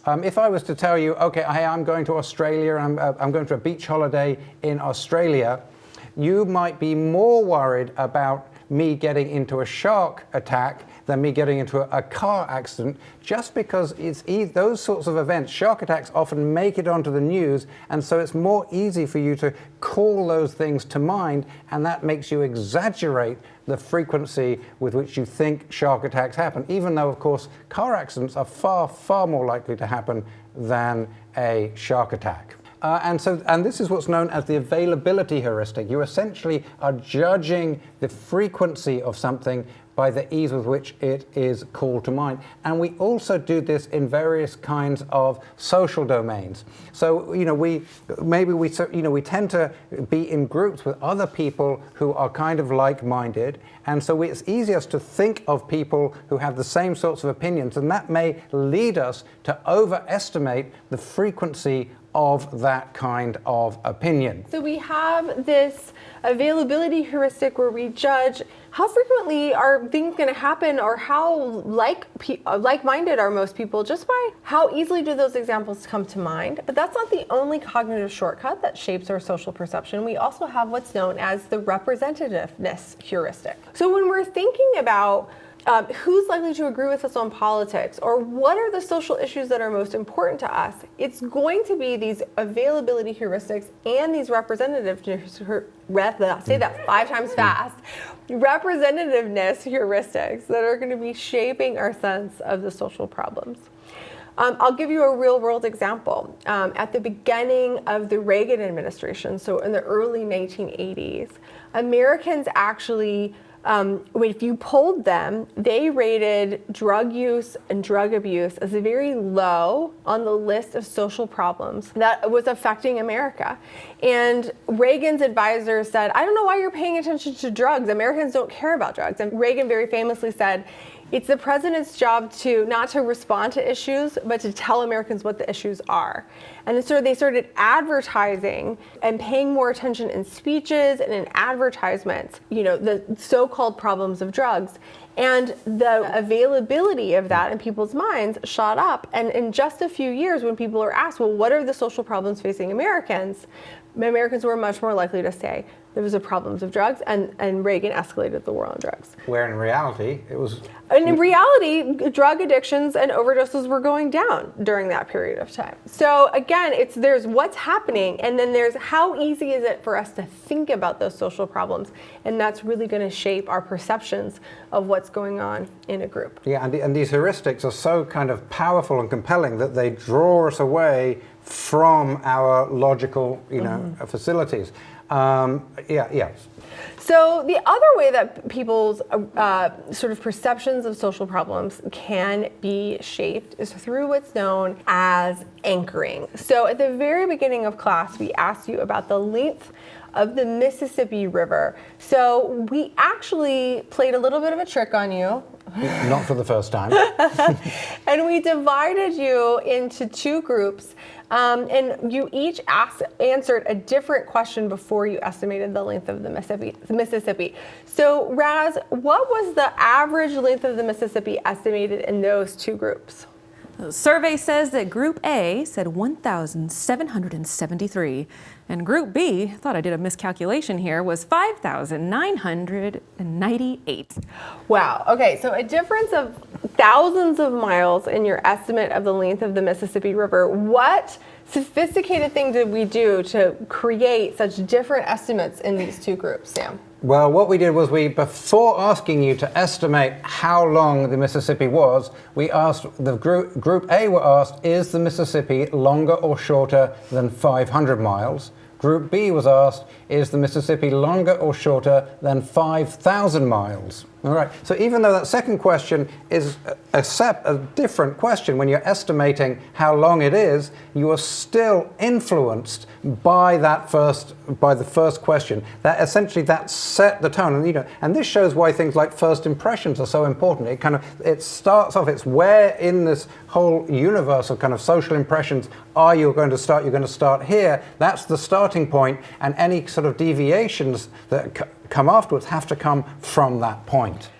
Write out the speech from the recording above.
If I was to tell you, okay, hey, I'm going to Australia, I'm going to a beach holiday in Australia, you might be more worried about me getting into a shark attack than me getting into a car accident, just because those sorts of events, shark attacks often make it onto the news, and so it's more easy for you to call those things to mind, and that makes you exaggerate the frequency with which you think shark attacks happen, even though, of course, car accidents are far, far more likely to happen than a shark attack. And this is what's known as the availability heuristic. You essentially are judging the frequency of something by the ease with which it is called to mind. And we also do this in various kinds of social domains. So, we tend to be in groups with other people who are kind of like-minded, and so it's easiest to think of people who have the same sorts of opinions, and that may lead us to overestimate the frequency of that kind of opinion. So we have this availability heuristic where we judge how frequently are things going to happen, or how like-minded are most people, just by how easily do those examples come to mind. But that's not the only cognitive shortcut that shapes our social perception. We also have what's known as the representativeness heuristic. So when we're thinking about who's likely to agree with us on politics, or what are the social issues that are most important to us, it's going to be these availability heuristics and these say that 5 times fast, representativeness heuristics that are going to be shaping our sense of the social problems. I'll give you a real world example. At the beginning of the Reagan administration, so in the early 1980s, Americans actually, if you polled them, they rated drug use and drug abuse as very low on the list of social problems that was affecting America. And Reagan's advisors said, I don't know why you're paying attention to drugs. Americans don't care about drugs. And Reagan very famously said, it's the president's job to not to respond to issues, but to tell Americans what the issues are. And so they started advertising and paying more attention in speeches and in advertisements, the so-called problems of drugs. And the availability of that in people's minds shot up. And in just a few years, when people are asked, well, what are the social problems facing Americans were much more likely to say there was a problems of drugs, and Reagan escalated the war on drugs. Where in reality, it was... And in reality, drug addictions and overdoses were going down during that period of time. So again, there's what's happening, and then there's how easy is it for us to think about those social problems, and that's really going to shape our perceptions of what's going on in a group. Yeah, and these heuristics are so kind of powerful and compelling that they draw us away from our logical, facilities. So the other way that people's sort of perceptions of social problems can be shaped is through what's known as anchoring. So at the very beginning of class, we asked you about the length of the Mississippi River. So we actually played a little bit of a trick on you. Not for the first time. And we divided you into 2 groups, and you each answered a different question before you estimated the length of the Mississippi. So Raz, what was the average length of the Mississippi estimated in those 2 groups? The survey says that Group A said 1,773, and Group B, thought I did a miscalculation here, was 5,998. Wow. Okay, so a difference of thousands of miles in your estimate of the length of the Mississippi River. What sophisticated thing did we do to create such different estimates in these 2 groups, Sam? Well, what we did was before asking you to estimate how long the Mississippi was, we asked the group A were asked, is the Mississippi longer or shorter than 500 miles? Group B was asked, is the Mississippi longer or shorter than 5,000 miles? All right, so even though that second question is a different question, when you're estimating how long it is, you are still influenced by the first question. That set the tone, and this shows why things like first impressions are so important. It starts off, it's where in this whole universe of kind of social impressions are you going to start? You're going to start here. That's the starting point, and any sort of deviations that come afterwards have to come from that point.